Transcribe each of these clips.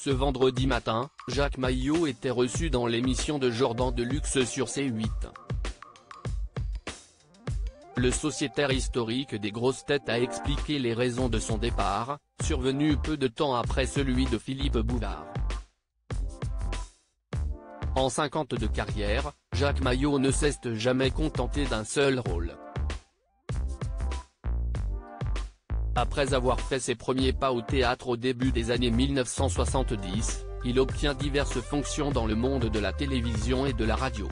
Ce vendredi matin, Jacques Maillot était reçu dans l'émission de Jordan Deluxe sur C8. Le sociétaire historique des grosses têtes a expliqué les raisons de son départ, survenu peu de temps après celui de Philippe Bouvard. En 50 ans de carrière, Jacques Maillot ne s'est jamais contenté d'un seul rôle. Après avoir fait ses premiers pas au théâtre au début des années 1970, il obtient diverses fonctions dans le monde de la télévision et de la radio.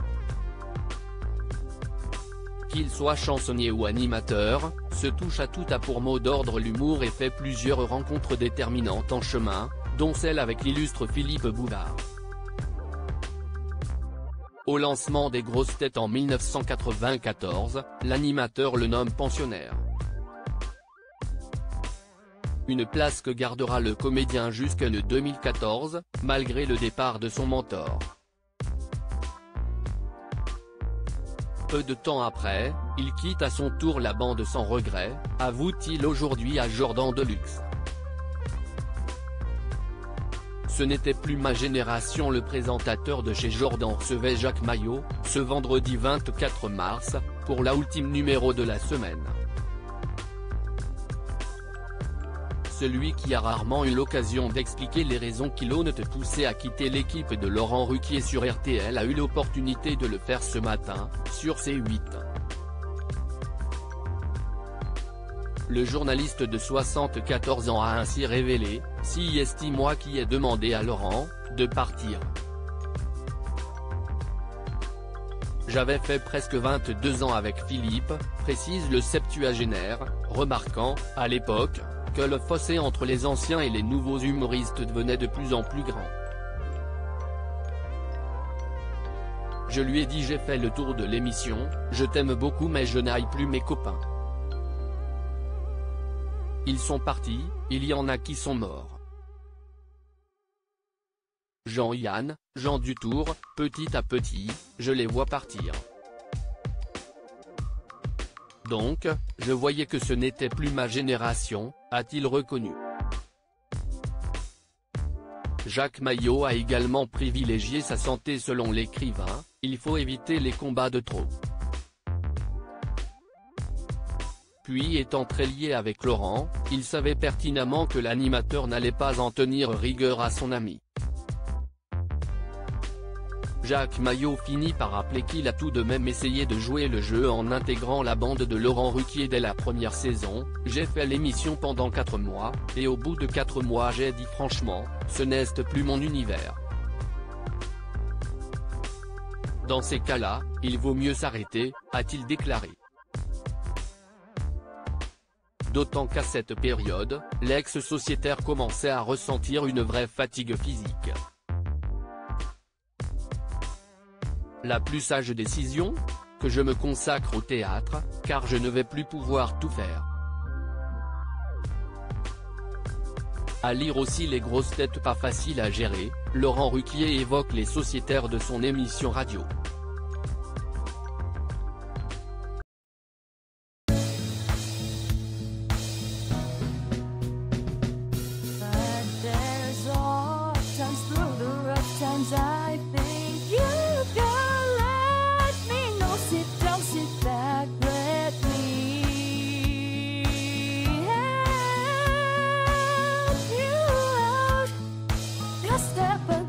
Qu'il soit chansonnier ou animateur, ce touche-à-tout a pour mot d'ordre l'humour et fait plusieurs rencontres déterminantes en chemin, dont celle avec l'illustre Philippe Bouvard. Au lancement des grosses têtes en 1994, l'animateur le nomme pensionnaire. Une place que gardera le comédien jusqu'en 2014, malgré le départ de son mentor. Peu de temps après, il quitte à son tour la bande sans regret, avoue-t-il aujourd'hui à Jordan Deluxe. Ce n'était plus ma génération. Le présentateur de chez Jordan recevait Jacques Maillot, ce vendredi 24 mars, pour la ultime numéro de la semaine. Celui qui a rarement eu l'occasion d'expliquer les raisons qui l'ont poussé à quitter l'équipe de Laurent Ruquier sur RTL a eu l'opportunité de le faire ce matin, sur C8. Le journaliste de 74 ans a ainsi révélé, si estime-moi qui ai demandé à Laurent, de partir. J'avais fait presque 22 ans avec Philippe, précise le septuagénaire, remarquant, à l'époque, que le fossé entre les anciens et les nouveaux humoristes devenait de plus en plus grand. Je lui ai dit: j'ai fait le tour de l'émission, je t'aime beaucoup mais je n'aille plus mes copains. Ils sont partis, il y en a qui sont morts. Jean-Yann, Jean Dutour, petit à petit, je les vois partir. Donc, je voyais que ce n'était plus ma génération, a-t-il reconnu. Jacques Maillot a également privilégié sa santé selon l'écrivain, il faut éviter les combats de trop. Puis étant très lié avec Laurent, il savait pertinemment que l'animateur n'allait pas en tenir rigueur à son ami. Jacques Maillot finit par rappeler qu'il a tout de même essayé de jouer le jeu en intégrant la bande de Laurent Ruquier dès la première saison. J'ai fait l'émission pendant 4 mois, et au bout de 4 mois j'ai dit franchement, ce n'est plus mon univers. Dans ces cas-là, il vaut mieux s'arrêter, a-t-il déclaré. D'autant qu'à cette période, l'ex-sociétaire commençait à ressentir une vraie fatigue physique. La plus sage décision ? Que je me consacre au théâtre, car je ne vais plus pouvoir tout faire. À lire aussi les grosses têtes pas faciles à gérer, Laurent Ruquier évoque les sociétaires de son émission radio. Step